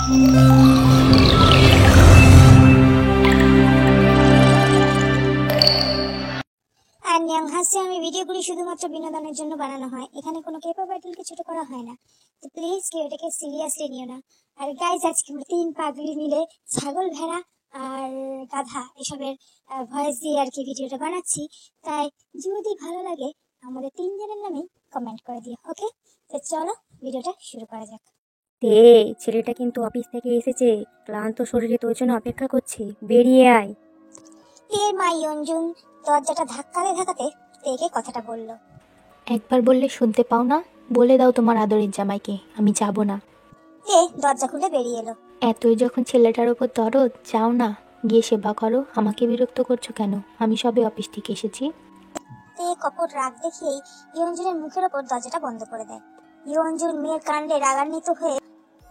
আমি ভিডিওগুলি শুধুমাত্র বিনোদনের জন্য বানানো হয়, এখানে কোনো কেপা ব্যাটেলকে ছোট করা হয় না, তো প্লিজ কেউ এটাকে সিরিয়াসলি নিও না। আর গাইজ, আজকে আমরা 3 পাগলি মিলে ছাগল, ভেড়া আর গাধা এসবের ভয়েস দিয়ে আর কি ভিডিওটা বানাচ্ছি। তাই যদি ভালো লাগে আমাদের 3 জনের নামেই কমেন্ট করে দিও, ওকে? তো চলো ভিডিওটা শুরু করা যাক। ছেলেটা কিন্তু অফিস থেকে এসেছে, ক্লান্ত শরীরে তোর জন্য অপেক্ষা করছে, বেরিয়ে আয়। মা ইয়ঞ্জুন দরজাটা ধাক্কাতে তেকে কথাটা বলল। একবার বললে শুনতে পাও না? বলে দাও তোমার আদরের জামাইকে আমি যাব না। দরজা খুলে বেরিয়ে এলো। এতই যখন ছেলেটার ওপর দরদ, যাও না, গিয়ে সেবা করো। আমাকে বিরক্ত করছো কেন? আমি সবে অফিস থেকে এসেছি। কপট রাগ দেখিয়েই ইয়ঞ্জুনের মুখের ওপর দরজাটা বন্ধ করে দেয়। ইয়ঞ্জুন মেয়ের কাণ্ডে রাগান্বিত হয়ে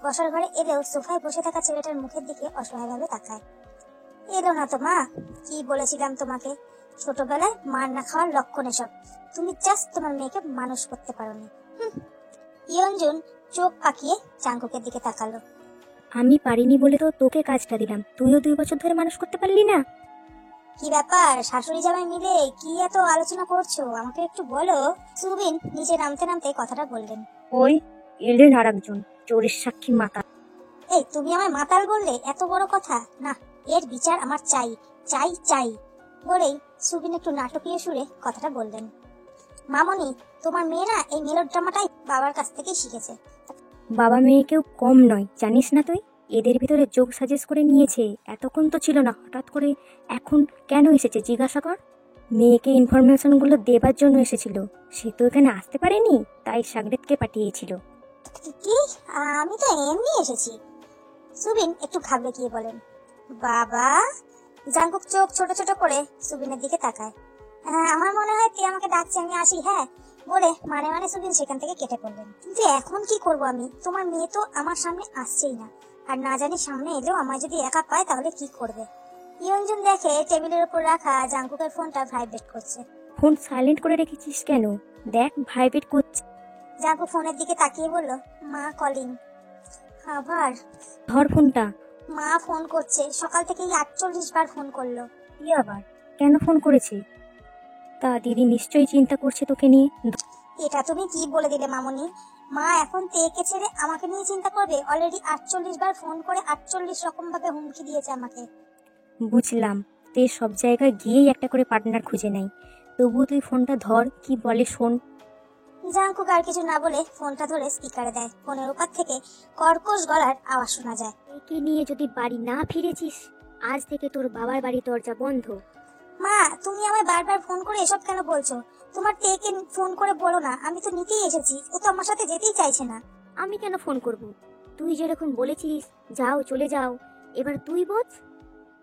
বসার ঘরে এলেও সোফায় বসে থাকা ছেলেটার মুখের দিকে অসহায়ভাবে তাকায়। এলো না তো মা, কি বলেছিলাম তোমাকে, ছোটবেলায় মার না খাওয়ার লক্ষণ এসব। তুমি জাস্ট তোমার মেয়েকে মানুষ করতে পারোনি। ইয়ঞ্জুন চোখ পাকিয়ে জাঙ্কুকের দিকে তাকালো। আমি পারিনি বলে তো তোকে কাজটা দিলাম, তুইও 2 বছর ধরে মানুষ করতে পারলি না। কি ব্যাপার, শাশুড়ি জামাই মিলে কি এত আলোচনা করছো, আমাকে একটু বলো। সুবিন নিচে নামতে কথাটা বললেন। ওই এলেন আর একজন চোরের সাক্ষী মাতাল। তুমি আমায় মাতাল বললে? এত বড় কথা না, এর বিচার আমার চাই চাই চাই বলেই সুবিন একটু নাটকীয় সুরে কথাটা বললেন। মামনি, তোমার মেয়ে না এই মেলোড্রামাটাই বাবার কাছ থেকেই শিখেছে। বাবা মেয়ে কেউ কম নয়, জানিস না তুই? এদের ভিতরে যোগ সাজেস্ট করে নিয়েছে, এতক্ষণ তো ছিল না, হঠাৎ করে এখন কেন এসেছে জিজ্ঞাসা কর। মেয়েকে ইনফরমেশনগুলো দেবার জন্য এসেছিল, সে তো এখানে আসতে পারেনি, তাই সাগরেদকে পাঠিয়েছিল। কি? আমি তো এমনি এসেছি। সুবিন একটু ঘাবড়ে গিয়ে বলেন। বাবা? জাঙ্কুক চোখ ছোট ছোট করে সুবিনের দিকে তাকায়। আমার মনে হয় তুই আমাকে ডাকছে, আমি আসি। হ্যাঁ বলে মানে সুবিন সেখান থেকে কেটে পড়লেন। কিন্তু এখন কি করব আমি? তোমার মেয়ে তো আমার সামনে আসছেই না, আর না জানি সামনে এলেও আমায় যদি একা পায় তাহলে কি করবে। ইয়ঞ্জুন দেখে টেবিলের উপর রাখা জাঙ্কুকের ফোনটা ভাইব্রেট করছে। ফোন সাইলেন্ট করে রেখেছিস কেন? দেখ ভাইব্রেট করছে। জাঙ্কুক ফোনের দিকে তাকিয়ে বলল, মা কলিং। আবার? ধর ফোনটা। মা ফোন করছে, সকাল থেকেই 48 বার ফোন করলো। কি আবার? কেন ফোন করেছে? তা দিদি নিশ্চয়ই চিন্তা করছে তোকে নিয়ে। এটা তুমি কি বলে দিলে মামনি? মা এখন তেকে ছেড়ে আমাকে নিয়ে চিন্তা করবে? অলরেডি 48 বার ফোন করে 48 রকম ভাবে হুমকি দিয়েছে আমাকে। বুঝলাম, তুই সব জায়গায় গিয়েই একটা করে পার্টনার খুঁজে নেই, তবুও তুই ফোনটা ধর, কি বলে শোন। জাঙ্কুক আর কিছু না বলে ফোনটা ধরে স্পিকারে দেয়। ফোনের উপর থেকে কর্কশ গলার আওয়াজ শোনা যায়। একে নিয়ে যদি বাড়ি না ফিরেছিস, আজ থেকে তোর বাবার বাড়ি দরজা বন্ধ। মা, তুমি আমায় বারবার ফোন করে এসব কেন বলছো? তোমার তেকে ফোন করে বলো না, আমি তো নিতেই এসেছি, ও তো আমার সাথে যেতেই চাইছে না। আমি কেন ফোন করব? তুই যেরকম বলেছিস যাও চলে যাও, এবার তুই বোঝ।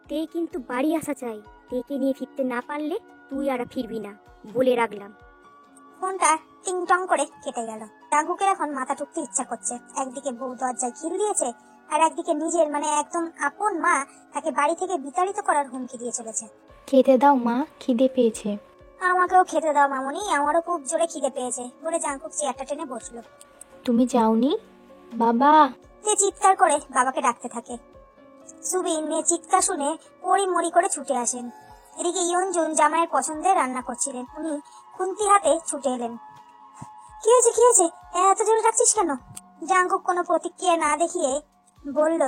তে কিন্তু বাড়ি আসা চাই, তেকে নিয়ে ফিরতে না পারলে তুই আর ফিরবি না, বলে রাখলাম। ফোনটা টিং টং করে কেটে গেল। জাঙ্কুকের এখন মাথা টুকতে ইচ্ছা করছে। একদিকে বউ দরজায় খিল দিয়েছে, আর একদিকে নিজের মানে একদম আপন মা তাকে বাড়ি থেকে বিতাড়িত করার হুমকি দিয়ে চলেছে। খেতে দাও মা, খিদে পেয়েছে। আমাকেও খেতে দাও মামনি, আমারও খুব জোরে খিদে পেয়েছে বলে জাঙ্কুক চেয়ারটা টেনে বসলো। তুমি যাওনি? বাবা! তে চিৎকার করে বাবাকে ডাকতে থাকে। সুবিন মেয়ে চিৎকার শুনে পড়ি করে ছুটে আসেন। এদিকে ইয়ঞ্জুন জামাইয়ের পছন্দের রান্না করছিলেন, উনি খুন্তি হাতে ছুটে এলেন। কি হয়েছে? এত জোরে ডাকছিস কেন? জাঙ্কুক কোনো প্রতিক্রিয়া না দেখিয়ে বলল,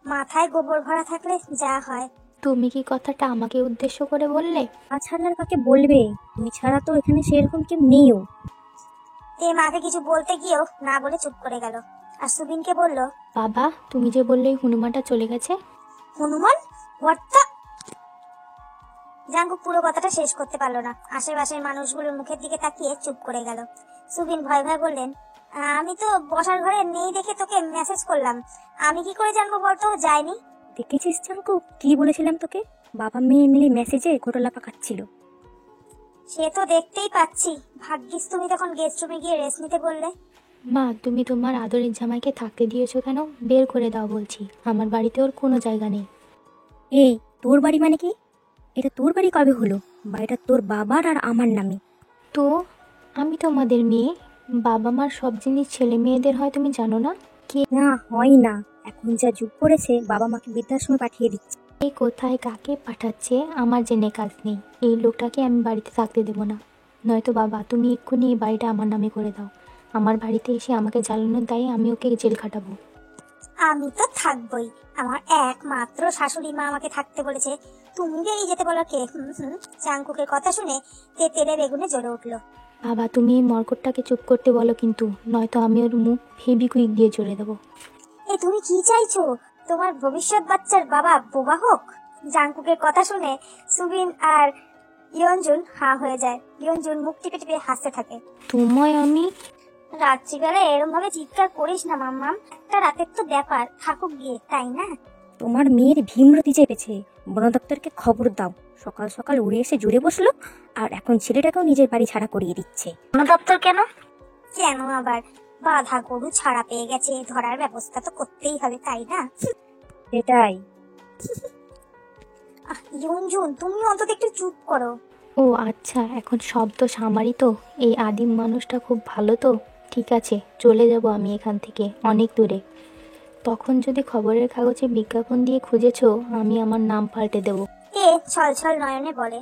মাথায় গোবর ভরা থাকলে যা হয়। তুমি কি কথাটা আমাকে উদ্দেশ্য করে বললে? তাছাড়া আর কাকে বলবে? তুই ছাড়া তো এখানে সেরকম কেউ নেইও। তে মাকে কিছু বলতে গিয়েও না বলে চুপ করে গেল, আর সুবিনকে বলল, বাবা, তুমি যে বললে হনুমানটা চলে গেছে। হনুমান? হোয়াটটা? জাঙ্কুক পুরো কথাটা শেষ করতে পারলো না। আশেপাশের মানুষগুলোর মুখের দিকে তাকিয়ে চুপ করে গেল। সুবিন ভয় বললেন, আমি তো বসার ঘরে নেই দেখে তোকে মেসেজ করলাম, আমি কি করে জানবো বলতো যায়নি? দেখেছিস জাঙ্কু, কি বলেছিলাম তোকে? বাবা মেয়ে মিলে মেসেজে ঘোটালা পাকাচ্ছিল। সে তো দেখতেই পাচ্ছি, ভাগ্যিস তুমি তখন গেস্ট রুমে গিয়ে রেস্ট নিতে বললে। মা, তুমি তোমার আদরের জামাইকে থাকতে দিয়েছো কেন? বের করে দাও বলছি, আমার বাড়িতে ওর কোনো জায়গা নেই। এই তোর বাড়ি মানে কি? এটা তোর বাড়ি কবে হলো? বাড়িটা তোর বাবার আর আমার নামে। তো আমি তোমাদের মেয়ে, বাবা মার সব জিনিস ছেলে মেয়েদের হয়, তুমি জানো না? না, হয় না, এখন যা যুগ পড়েছে, বাবা মাকে বৃদ্ধাশ্রমে পাঠিয়ে দিচ্ছে। এই কোথায় কাকে পাঠাচ্ছে আমার জেনে কাজ নেই। এই লোকটাকে আমি বাড়িতে থাকতে দেবো না। নয়তো বাবা তুমি এক্ষুনি এই বাড়িটা আমার নামে করে দাও। আমার বাড়িতে এসে আমাকে জ্বালানোর দায়ে আমি ওকে জেল খাটাবো। আমি তো থাকবই, আমার একমাত্র শাশুড়ি মা আমাকে থাকতে বলেছে, তুমি বেরিয়ে যেতে বলো কে? জাঙ্কুকের কথা শুনে তে তেলে বেগুনে জ্বলে উঠলো। বাবা তুমি এই মর্কটটাকে চুপ করতে বলো, কিন্তু নয়তো আমি ওর মুখ ফেবিকুইক দিয়ে চলে দেবো। তুমি কি চাইছো? তোমার ভবিষ্যৎ বাচ্চার বাবা বোবা হোক? জাঙ্কুকের কথা শুনে সুবিন আর ইয়নজুন হাঁ হয়ে যায়। ইয়নজুন মুখ টিপে টিপে হাসতে থাকে। তোমায় আমি রাত্রিবেলা এরম ভাবে চিৎকার করিস না মাম্মাম, একটা রাতের তো ব্যাপার, থাকুক গিয়ে, তাই না? তোমার মেয়ের ভীমরতি চেপেছে, বন দপ্তরকে খবর দাও। সকাল সকাল উড়ে এসে জুড়ে বসলো, আর এখন ছেলেটাকেও নিজের বাড়ি ছাড়া করিয়ে দিচ্ছে। বন দপ্তর কেন? কেন আবার? বাধা গরু ছাড়া পেয়ে গেছে, ধরার ব্যবস্থা তো করতেই হবে, তাই না? এটাই। ইয়নজুন তুমি অন্তত একটু চুপ করো। ও আচ্ছা, এখন শব্দ সামারি তো। এই আদিম মানুষটা খুব ভালো তো। ঠিক আছে, চলে যাব আমি এখান থেকে অনেক দূরে। তখন যদি খবরের কাগজে বিজ্ঞাপন দিয়ে খুঁজেছো, আমি আমার নাম পাল্টে দেবো। ছল ছল নয়নে বলে।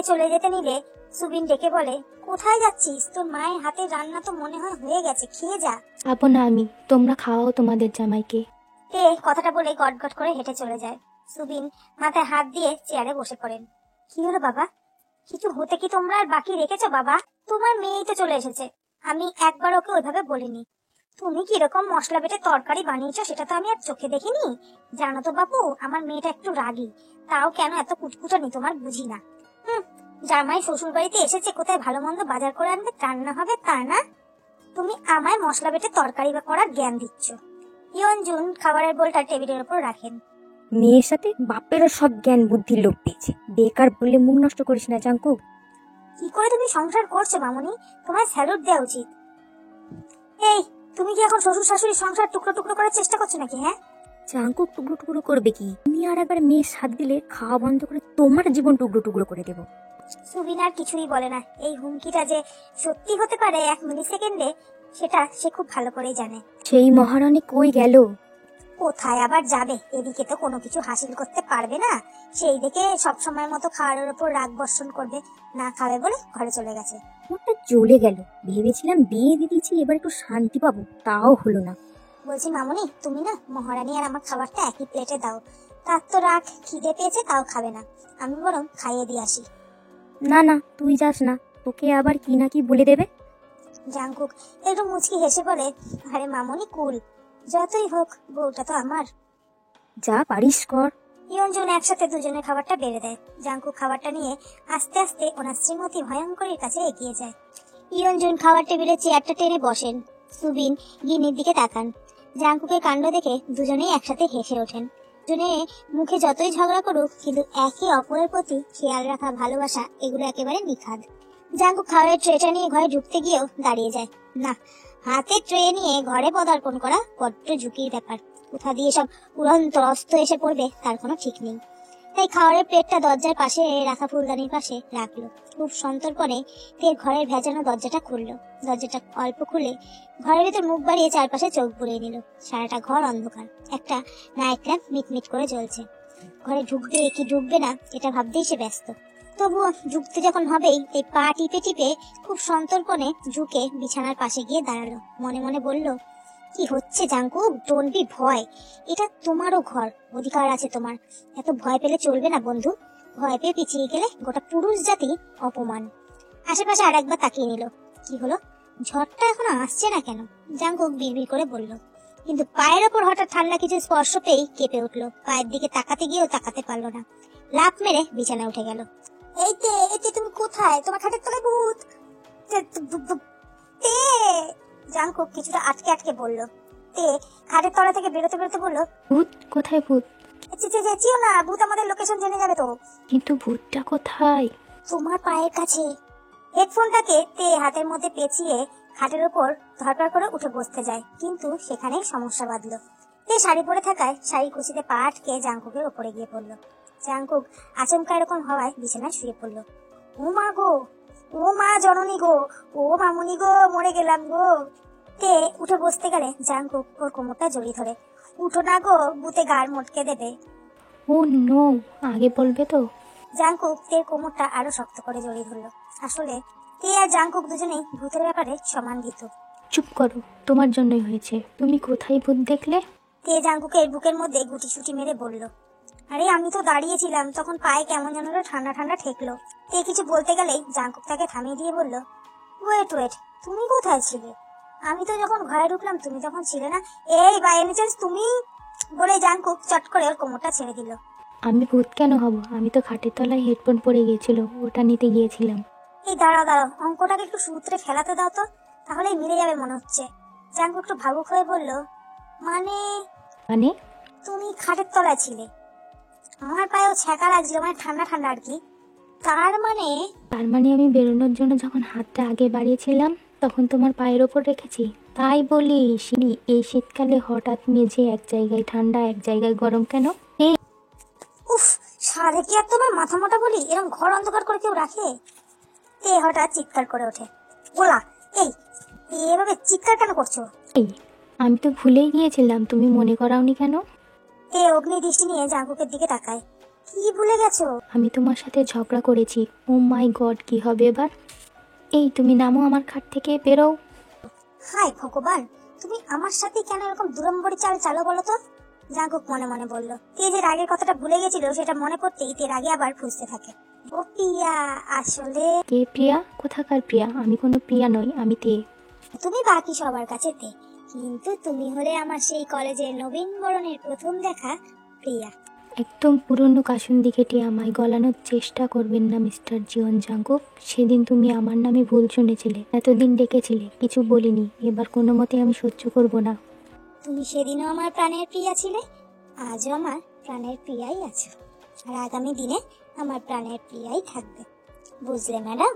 চলে যেতে নিলে সুবিন ডেকে বলে, কোথায় যাচ্ছিস? তোর মায়ের হাতের রান্না তো মনে হয় হয়ে গেছে, খেয়ে যা। যাবো না আমি, তোমরা খাওয়াও তোমাদের জামাইকে। কথাটা বলে গটগট করে হেঁটে চলে যায়। সুবিন মাথায় হাত দিয়ে চেয়ারে বসে পড়েন। কি হলো বাবা? কিছু হতে কি তোমরা আর বাকি রেখেছো বাবা? তোমার মেয়েই তো চলে এসেছে, আমি একবার ওকে ওইভাবে বলিনি। তুমি কিরকম মশলা বেটে তরকারি বানিয়েছো সেটা তো আমি আর চোখে দেখিনি। জানো তো বাবু, আমার মেয়েটা একটু রাগী, তাও কেন এত কুটকুটানি তোমার বুঝি না। জামাই শ্বশুর বাড়িতে এসেছে, কোথায় ভালো মন্দ বাজার করে আনবে, রান্না হবে, তা না তুমি আমায় মশলা বেটে তরকারি করার জ্ঞান দিচ্ছ। ইয়নজুন খাবারের বোলটা টেবিলের উপর রাখেন। মেয়ের সাথে বাপেরও সব জ্ঞান বুদ্ধির লোক পেয়েছে। বেকার বলে মুখ নষ্ট করিস না জাঙ্কু। কি করে তুমি সংসার করছো মামুনি? তোমার স্যালুট দেওয়া উচিত। তুমি কি এখন শ্বশুর শাশুড়ি সংসার টুকরো টুকরো করার চেষ্টা করছো নাকি? হ্যাঁ, জাঙ্কু টুকরো টুকরো করবে কি? তুমি আর একবার মেয়ের সাথ দিলে খাওয়া বন্ধ করে তোমার জীবন টুকরো টুকরো করে দেবো। সুবিন আর কিছুই বলে না। এই হুমকিটা যে সত্যি হতে পারে 1 মিলি সেকেন্ডে, সেটা সে খুব ভালো করেই জানে। সেই মহারানী কই গেল? কোথায় আবার যাবে? এদিকে তো কোনো কিছু হাসিল করতে পারবে না, সেই দেখে সব সময় মতো খাওয়ার উপর রাগ বর্ষণ করবে। না খাবে বলে ঘরে চলে গেছে। ওটা চলে গেল, ভেবেছিলাম বিয়ে দিয়ে দিচ্ছি, এবার একটু শান্তি পাবো, তাও হলো না। বলছি মামুনি, তুমি না মহারানী আর আমার খাবারটা একই প্লেটে দাও। তার তো রাগ, খিদে পেয়েছে তাও খাবে না, আমি বরং খাইয়ে দিয়ে আসি। না না, তুই যাস না, তোকে আবার কি না কি বলে দেবে। জাঙ্কুক একটু মুচকি হেসে বলে, আরে মামুনি কুল, যতই হোক বউটা তো আমার। যা পারিস কর। ইয়নজুন একসাথে দুজনের খাবারটা বেড়ে দেয়। জাঙ্কুক খাবারটা নিয়ে আস্তে আস্তে ওনার শ্রীমতী ভয়ঙ্করের কাছে এগিয়ে যায়। ইয়নজুন খাবার টেবিলে চেয়ারটা টেনে বসেন। সুবিন গিনির দিকে তাকান। জাঙ্কুকের কাণ্ড দেখে দুজনেই একসাথে হেসে ওঠেন। দুজনে মুখে যতই ঝগড়া করুক, কিন্তু একে অপরের প্রতি খেয়াল রাখা, ভালোবাসা, এগুলো একেবারে নিখাদ। জাঙ্কুক খাবারের ট্রেটা নিয়ে ঘরে ঢুকতে গিয়েও দাঁড়িয়ে যায়। না, হাতে ট্রে নিয়ে ঘরে পদার্পণ করা বড্ড ঝুঁকির ব্যাপার। কোথা দিয়ে সব উড়ন্ত অস্ত্র এসে পড়বে তার কোনো ঠিক নেই। তাই খাবারের প্লেটটা দরজার পাশে রাখা ফুলদানির পাশে রাখলো। খুব সন্তর্পণে ঘরের ভেজানো দরজাটা খুললো। দরজাটা অল্প খুলে ঘরের ভেতর মুখ বাড়িয়ে চারপাশে চোখ বুলিয়ে নিল। সারাটা ঘর অন্ধকার, একটা নাইট ল্যাম্প মিটমিট করে জ্বলছে। ঘরে ঢুকবে কি ঢুকবে না এটা ভাবতেই সে ব্যস্ত। তবুও ঢুকতে যখন হবেই, এই পা টিপে টিপে খুব সন্তর্পণে ঝুঁকে বিছানার পাশে গিয়ে দাঁড়ালো। মনে মনে বলল, কি হচ্ছে জাঙ্কুক, ডোন্ট বি ভয়, এটা তোমারও ঘর, অধিকার আছে তোমার। এত ভয় পেলে চলবে না বন্ধু, ভয় পেয়ে পিছিয়ে গেলে গোটা পুরুষ জাতি অপমান। আশেপাশে আরেকবার তাকিয়ে নিল। কি হলো, ঝড়টা এখনো আসছে না কেন? জাঙ্কুক বিড়বিড় করে বলল। কিন্তু পায়ের ওপর হঠাৎ ঠান্ডা কিছু স্পর্শ পেয়েই কেঁপে উঠলো। পায়ের দিকে তাকাতে গিয়েও তাকাতে পারলো না, লাফ মেরে বিছানায় উঠে গেল। এই তুমি কোথায়? তোমার খাটের তলায় ভূত। জাঙ্কুক কিছুটা আটকে আটকে বলল। খাটের তলা থেকে বেরোতে বেরোতে বলল, ভূত? কোথায় ভূত? চেঁচিও না, ভূত আমাদের লোকেশন জেনে যাবে তো। কিন্তু ভূতটা কোথায়? তোমার পায়ের কাছে। হেডফোনটাকে হাতের মধ্যে পেঁচিয়ে খাটের উপর ধরপড় করে উঠে বসতে যায়, কিন্তু সেখানেই সমস্যা বাঁধলো। শাড়ি পরে থাকায় শাড়ি কুচিতে পা আটকে জাঙ্কুকের উপরে গিয়ে পড়লো। জাঙ্কুক আচমকা এরকম হওয়ায় বিছানায় শুয়ে পড়লো। ও মা গো, ও মা জননী গো, ও মামুনি গো, মরে গেলাম গো। উঠে বসতে গেলে জাঙ্কুক ওর কোমরটা জড়িয়ে ধরে। উঠো না গো, বুতে গাড় মটকে দেবে। ও নো, আগে বলবে তো। জাংকুক তের কোমরটা আরো শক্ত করে জড়িয়ে ধরলো। আসলে তে আর জাংকুক দুজনেই ভূতের ব্যাপারে সমান ভীত। চুপ করো, তোমার জন্যই হয়েছে। তুমি কোথায় ভূত দেখলে? তে জাংকুকের বুকের মধ্যে গুটি সুটি মেরে বলল, আরে আমি তো দাঁড়িয়েছিলাম, তখন পায়ে কেমন যেন একটা ঠান্ডা ঠান্ডা ঠেকলো। তে কিছু বলতে গেলেই জাংকুক তাকে থামিয়ে দিয়ে বলল, ওয়েট ওয়েট, তুমি কোথায় ছিলে? আমি তো যখন ঘরে ঢুকলাম তুমি তখন ছিলে না। এই বাই এনি চান্স তুমি? বলে জাংকুক চট করে ওর কোমরটা ছেড়ে দিল। আমি ভূত কেন হব? আমি তো খাটের তলায় হেডফোন পরে গিয়েছিল, ওটা নিতে গিয়েছিলাম। এই দাঁড়াও দাঁড়াও, অঙ্কটাকে একটু সূত্রে ফেলাতে দাও তো, তাহলে মিলে যাবে মনে হচ্ছে। জাংকুক একটু ভাবুক হয়ে বলল, মানে মানে? তুমি খাটের তলায় ছিলে, আমার পায়েও ছ্যাঁকা লাগছিল, মানে ঠান্ডা ঠান্ডা আর কি। তার মানে তার মানে আমি বেরোনোর জন্য যখন হাতটা আগে বাড়িয়েছিলাম তখন তোমার পায়ের ওপর রেখেছি। তাই বলি শিনি, এই শীতকালে হঠাৎ মেঝে এক জায়গায় ঠান্ডা এক জায়গায় গরম কেন? এই উফ, সাধে কি আর তোমার মাথা মোটা বলি, এরকম ঘর অন্ধকার করে কেউ রাখে? তে হঠাৎ চিৎকার করে ওঠে, গোলা, এই এভাবে চিৎকার কেন করছো? এই, আমি তো ভুলেই গিয়েছিলাম, তুমি মনে করাওনি কেন? তে অগ্নি দৃষ্টি নিয়ে জাঙ্কুকের দিকে তাকায়, কি ভুলে গেছো? আমি তোমার সাথে ঝগড়া করেছি। ও মাই গড, কি হবে এবার? এই তুমি নামো আমার খাট থেকে, বেরো। হাই ভগবান, তুমি আমার সাথে কেন এরকম দুরম্বরী চাল চালো বলো তো? জাঙ্কুক মনে মনে বলল। তে যে রাগের কথাটা ভুলে গেছিল সেটা মনে পড়তেই তে রাগে আবার খুঁজতে থাকে। ও প্রিয়া, আসলে কে প্রিয়া? কোথাকার প্রিয়া? আমি কোনো প্রিয়া নই, আমি তে। তুমি বাকি সবার কাছে তে, কিন্তু তুমি হলে আমার সেই কলেজের নবীন বরণের প্রথম দেখা প্রিয়া। একদম পুরনো কাসুন্দি কেটে আমায় গলানোর চেষ্টা করবেন না মিস্টার জিওন জাঙ্কুক। সেদিন তুমি আমার নামে ভুল শুনেছিলে, এতদিন ডেকেছিলে, কিছু বলিনি। এবার কোনো মতে আমি সহ্য করব না। তুমি সেদিনও আমার প্রাণের প্রিয়া ছিলে, আজও আমার প্রাণের প্রিয়াই আছো, আর আগামী দিনে আমার প্রাণের প্রিয়াই থাকবে, বুঝলে ম্যাডাম?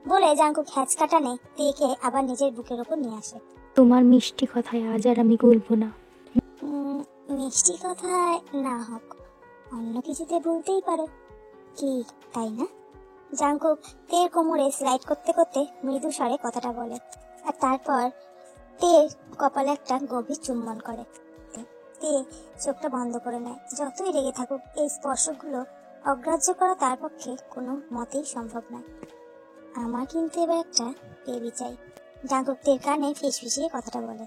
বলে জাঙ্কুক হ্যাচকা টানে তেকে আবার নিজের বুকের ওপর নিয়ে আসে। তোমার মিষ্টি কথায় আজ আর আমি গলবো না। মিষ্টি কথায় না হোক, অন্য কিছুতে বলতেই পারো, কি তাই না? জাঙ্কুক তের কোমরে স্লাইড করতে করতে মৃদু স্বরে কথাটা বলে, আর তারপর তের কপালে একটা গভীর চুম্বন করে। তে চোখটা বন্ধ করে নেয়। যতই রেগে থাকুক, এই স্পর্শগুলো অগ্রাহ্য করা তার পক্ষে কোনো মতেই সম্ভব নয়। আমার কিন্তু এবার একটা বেবি চাই। জাঙ্কুক তের কানে ফিসফিসিয়ে কথাটা বলে।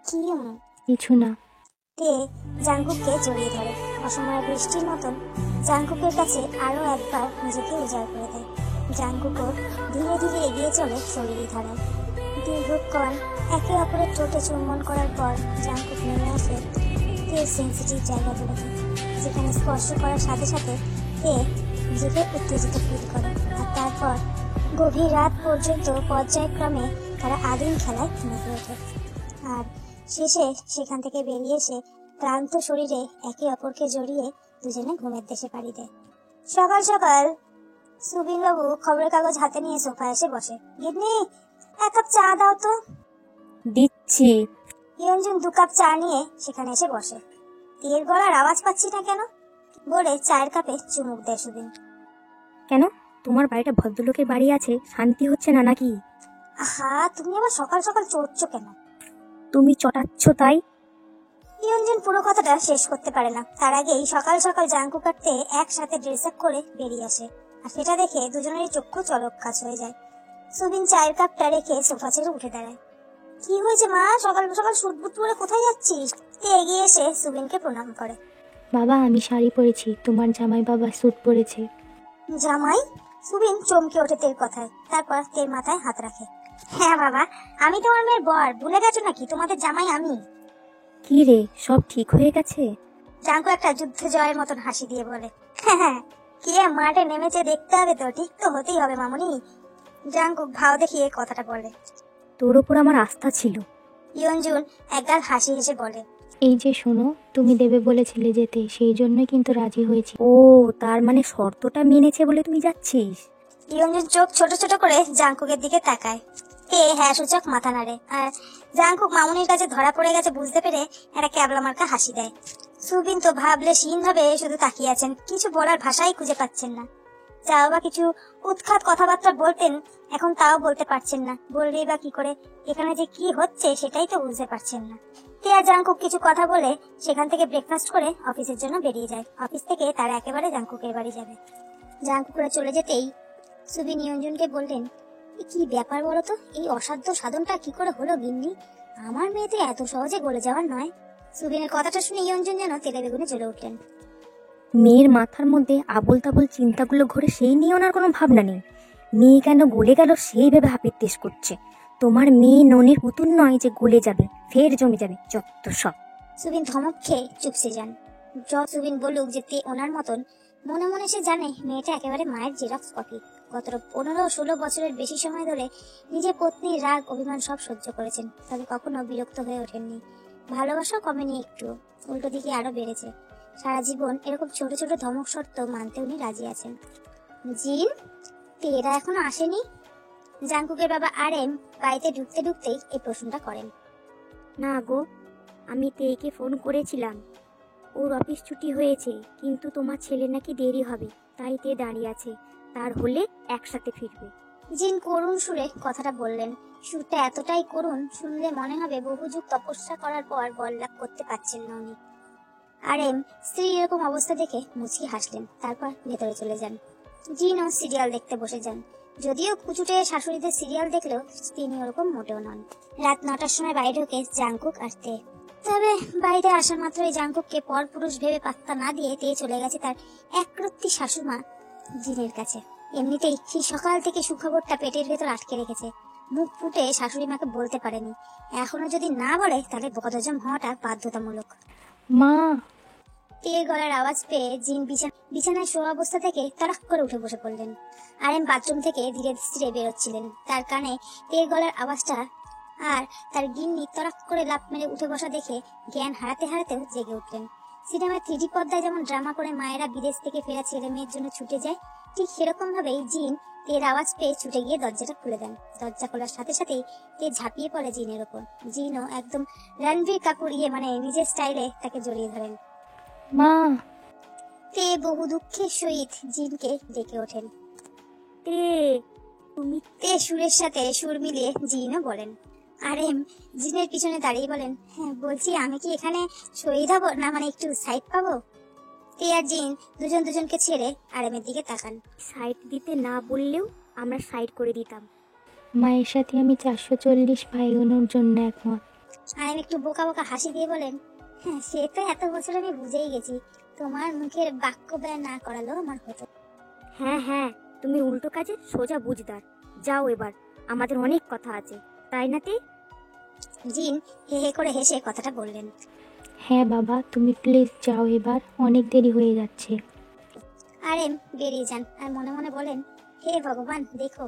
কি কিছু না। তে জাঙ্কুককে জড়িয়ে ধরে, অসময়ে বৃষ্টির মতন জাঙ্কুকের কাছে আরো একবার নিজেকে উজাড় করে দেয়। জাঙ্কুকও ধীরে ধীরে এগিয়ে চলে শরীরী ধারায়। দীর্ঘক্ষণ একে অপরের ঠোঁটে চুম্বন করার পর জাঙ্কুক নেমে আসে তের সেন্সিটিভ জায়গাগুলোতে, যেখানে স্পর্শ করার সাথে সাথে তে নিজেকে উত্তেজিত ফিল করে। আর তারপর গভীর রাত পর্যন্ত পর্যায়ক্রমে তারা আদিম খেলায় মেতে ওঠে, আর শেষে সেখান থেকে বেরিয়ে এসে ক্লান্ত শরীরে একে অপরকে জড়িয়ে দুজনে ঘুমের দেশে পাড়ি দেয়। সকাল সকাল সুবিন বাবু খবরের কাগজ হাতে নিয়ে সোফায় এসে বসে। গিন্নি, এক কাপ চা দাও তো। দিচ্ছি। ইয়ঞ্জন 2 কাপ চা নিয়ে সেখানে এসে বসে। তের গলার আওয়াজ পাচ্ছি না কেন বলে চায়ের কাপে চুমুক দেয় সুবিন। কেন, তোমার বাড়িটা ভদ্রলোকের বাড়ি আছে, শান্তি হচ্ছে না নাকি? আহা, তুমি আবার সকাল সকাল চড়ছো কেন? তুমি চটাচ্ছ তাই। ইয়ঞ্জন পুরো কথাটা শেষ করতে পারে না, তার আগেই সকাল সকাল জাঙ্কুক আর তে একসাথে ড্রেস আপ করে বেরিয়ে আসে। আর সেটা দেখে দুজনেরই চক্ষু চলক কাজ হয়ে যায়। সুবিন চায়ের কাপটা রেখে সোফা ছেড়ে উঠে দাঁড়ায়। কি হয়েছে মা, সকাল সকাল শুটবুট পরে কোথায় যাচ্ছিস? তে এগিয়ে এসে সুবিনকে প্রণাম করে। বাবা, আমি শাড়ি পরেছি, তোমার জামাই বাবা স্যুট পরেছে। জামাই? সুবিন চমকে ওঠে তের কথায়, তারপর তের মাথায় হাত রাখে। হ্যাঁ বাবা, আমি তোমার মেয়ের বর, ভুলে গেছো নাকি? তোমাদের জামাই আমি। কি রে, সব ঠিক হয়ে গেছে? জাঙ্কু একটা যুদ্ধ জয়ের মতন হাসি দিয়ে বলে, হ্যাঁ, কি মাঠে নেমেছে দেখতে হবে তো, ঠিক তো হতেই হবে মামুনি। জাঙ্কুক ভাও দেখিয়ে কথাটা বলে। তোর ওপর আমার আস্থা ছিল। ইয়ঞ্জুন একগাল হাসি হেসে বলে, এই যে শোনো, তুমি দেবে বলেছিলে যেতে, সেই জন্যই কিন্তু রাজি হয়েছি। ও, তার মানে শর্তটা মেনেছে বলে তুমি যাচ্ছিস? ইয়ঞ্জুন চোখ ছোট ছোট করে জাঙ্কুকের দিকে তাকায়। তে হ্যাঁ সূচক মাথা নাড়ে, আর জাঙ্কুক মামুনির কাছে ধরা পড়ে গেছে বুঝতে পেরে একটা ক্যাবলা মার্কা হাসি দেয়। সুবিন তো ভাবলে হীন ভাবে শুধু তাকিয়ে আছেন, কিছু বলার ভাষাই খুঁজে পাচ্ছেন না। যাও বা কিছু উৎখাত কথাবার্তা বলতেন, এখন তাও বলতে পারছেন না, বললেই বা কি করে? এখানে যে কি হচ্ছে সেটাই তো বুঝতে পারছেন না। টিয়া জাংকুক কিছু কথা বলে সেখান থেকে ব্রেকফাস্ট করে অফিসের জন্য বেরিয়ে যায়। অফিস থেকে তার একেবারে জাংকুকের বাড়ি যাবে। জাংকুকরা চলে যেতেই সুবিন ইয়ঞ্জুনকে বললেন, কি ব্যাপার বলো তো, এই অসাধ্য সাধনটা কি করে হলো গিন্নি? আমার মেয়ে তো এত সহজে গলে যাওয়ার নয়। সুবিনের কথাটা শুনে ইয়ঞ্জুন যেন তেলে বেগুনে জ্বলে উঠলেন। মেয়ের মাথার মধ্যে আবোল তাবোল চিন্তাগুলো ঘুরে সেই নিয়ে ওনার কোনো ভাবনা নেই। মেয়ে কেন গলে গেল সেই ভেবে হাপিত্তিস করছে। তোমার মেয়ে ননির পুতুল নয় যে গলে যাবে, ফের জমে যাবে, যত সব। সুবিন ধমক খেয়ে চুপসে যান। সুবিন বলুক যে তে ওনার মতন, মনে মনে সে জানে মেয়েটা একেবারে মায়ের জেরক্স কপি। গত 15-16 বছরের বেশি সময় ধরে নিজের পত্নীর রাগ অভিমান সব সহ্য করেছেন, তবে কখনো বিরক্ত হয়ে ওঠেননি। ভালোবাসাও কমেনি একটু, উল্টো দিকে আরো বেড়েছে। সারা জীবন এরকম ছোট ছোট ধমক শর্ত মানতে উনি রাজি আছেন। জিন, তেরা এখনো আসেনি? জাংকুকের বাবা আরএম বাড়িতে ঢুকতে ঢুকতেই এই প্রশ্নটা করেন। না গো, আমি তেকে ফোন করেছিলাম, ওর অফিস ছুটি হয়েছে, কিন্তু তোমার ছেলে নাকি দেরি হবে, তাই তে দাঁড়িয়ে আছে, তার হলে একসাথে ফিরবে। জিন করুণ সুরে কথাটা বললেন। সুরটা এতটাই করুণ, শুনলে মনে হবে বহু যুগ তপস্যা করার পর বল লাভ করতে পারছেন না উনি। আরএম স্ত্রী এরকম অবস্থা দেখে মুচকি হাসলেন, তারপর ভেতরে চলে যান। জিনও সিরিয়াল দেখতে বসে যান। যদিও কুচুটে শাশুড়িদের সিরিয়াল দেখলেও তিনি ওরকম মোটেও নন। রাত 9টার সময় বাড়ি ঢোকে জাংকুক আর তে। তবে বাড়িতে আসা মাত্রই জাংকুককে পর পুরুষ ভেবে পাত্তা না দিয়ে তে চলে গেছে তার একরত্তি শাশুমা জিনের কাছে। এমনিতেই সেই সকাল থেকে সুখবরটা পেটের ভেতর আটকে রেখেছে, মুখ ফুটে শাশুড়ি মাকে বলতে পারেনি। এখনো যদি না বলে তাহলে বদহজম হওয়াটা বাধ্যতামূলক। মা, তের গলার আওয়াজ পেয়ে জিন বিছানায় শোয়া অবস্থা থেকে তড়াক করে উঠে বসে পড়লেন। আরএম বাথরুম থেকে ধীরে ধীরে বেরোচ্ছিলেন, তার কানে তের গলার আওয়াজটা আর তার গিন্নি তড়াক করে লাফ মেরে উঠে বসা দেখে জ্ঞান হারাতে হারাতেও জেগে উঠলেন। সিনেমায় 3D পর্দায় যেমন ড্রামা করে মায়েরা বিদেশ থেকে ফেরা ছেলে মেয়ের জন্য ছুটে যায়, ঠিক সেরকম ভাবেই জিন তের আওয়াজ পেয়ে ছুটে গিয়ে দরজাটা খুলে দেন। দরজা খোলার সাথে সাথেই তে ঝাঁপিয়ে পড়ে জিনের ওপর। জিনও একদম রণবীর কাপুর মানে নিজের স্টাইলে তাকে জড়িয়ে ধরেন। মা। তে বহু দুঃখের সহিত জিনকে ডেকে ওঠেন। তে, তুমি? তে সুরের সাথে সুর মিলিয়ে জিনও বলেন। আরএম জিনের পিছনে দাঁড়িয়ে বলেন, হ্যাঁ বলছি, আমি কি এখানে শহীদ হব না একটু সাইড পাবো? তে আর জিন দুজনকে ছেড়ে আরএমের দিকে তাকান। সাইড দিতে না বললেও আমরা সাইড করে দিতাম। মায়ের সাথে আমি 440 পাইগানোর জন্য একমত। আরএম একটু বোকা বোকা হাসি দিয়ে বলেন, হ্যাঁ সে তো এত বছর আমি বুঝেই গেছি, তোমার মুখের বাক্য ব্যয় না করালেও আমার হতো। হ্যাঁ হ্যাঁ, তুমি উল্টো কাজে সোজা বুঝদার। যাও এবার, আমাদের অনেক কথা আছে, তাই না তে? জিন হে হে করে হেসে কথাটা বললেন। হ্যাঁ বাবা, তুমি প্লিজ যাও এবার, অনেক দেরি হয়ে যাচ্ছে। আরএম বেরিয়ে যান আর মনে মনে বলেন, হে ভগবান, দেখো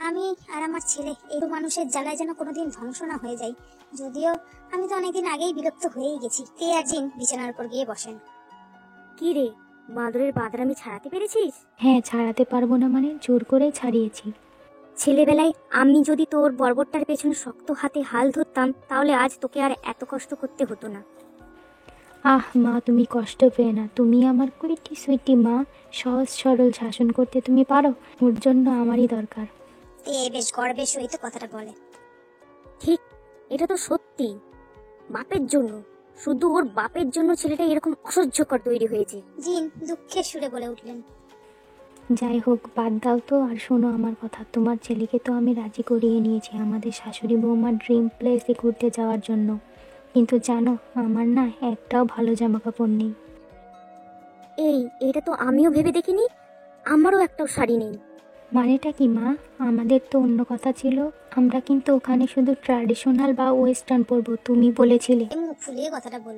আমি আর আমার ছেলে এই মানুষের জ্বালায় যেন কোনোদিন ধ্বংস না হয়ে যায়। যদিও আমি তো অনেকদিন আগেই বিরক্ত হয়েই গেছি। তে আর জিন বিছানার উপর গিয়ে বসেন। কি রে, বাঁদরের বাঁদরামি ছাড়াতে পেরেছিস? হ্যাঁ, ছাড়াতে পারবো না মানে জোর করেই ছাড়িয়েছি। ছেলেবেলায় আমি যদি তোর বর্বরটার পেছনে শক্ত হাতে হাল ধরতাম, তাহলে আজ তোকে আর এত কষ্ট করতে হতো না। আহ মা, তুমি কষ্ট পেয়ে না, তুমি আমার কুইটি সুইটি মা। সহজ সরল শাসন করতে তুমি পারো, ওর জন্য আমারই দরকার। তে বেশ গর্বের সহিত কথাটা বলে। ঠিক, এটা তো সত্যি। বাপের জন্য, শুধু ওর বাপের জন্য ছেলেটা এরকম অসহ্যকর তৈরি হয়েছে। জিন দুঃখের সুরে বলে উঠলেন। যাই হোক, বাদ দাও তো, আর শোনো আমার কথা। তোমার ছেলেকে তো আমি রাজি করিয়ে নিয়েছি আমাদের শাশুড়ি বৌমার ড্রিম প্লেসে ঘুরতে যাওয়ার জন্য, কিন্তু জানো আমার না একটাও ভালো জামা কাপড় নেই। এটা তো আমিও ভেবে দেখিনি, আমারও একটাও শাড়ি নেই। মানেটা কি মা? আমাদের তো অন্য কথা ছিল, আমরা কিন্তু ওখানে শুধু ট্র্যাডিশনাল বা ওয়েস্টার্ন পরবো, তুমি বলেছিলে। মুখ ফুলিয়ে কথাটা বল।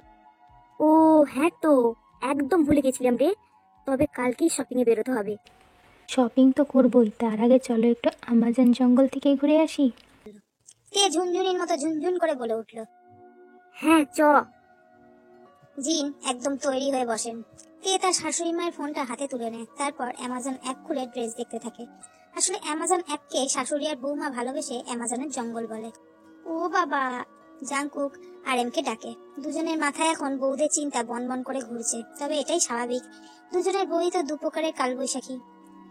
ও হ্যাঁ, তো একদম ভুলে গেছিলাম রে। তবে কালকেই শপিং এ বেরোতে হবে। শপিং তো করবোই, তার আগে চলো একটু আমাজন জঙ্গল থেকে ঘুরে আসি। তে ঝুনঝুনির মতো ঝুনঝুন করে বলে উঠল। হ্যাঁ চ। জিন একদম তৈরি হয়ে বসেন। তে তার শাশুড়ি মায়ের ফোনটা হাতে তুলে নেয়, তারপর অ্যামাজন অ্যাপ খুলে ড্রেস দেখতে থাকে। আসলে অ্যামাজন অ্যাপকে শাশুড়ি আর বৌমা ভালোবেসে অ্যামাজনের জঙ্গল বলে। ও বাবা, জাংকুক আরএমকে ডাকে। দুজনের মাথায় এখন বউদের চিন্তা বনবন করে ঘুরছে, তবে এটাই স্বাভাবিক, দুজনের বই তো দুপ্রকারের কালবৈশাখী।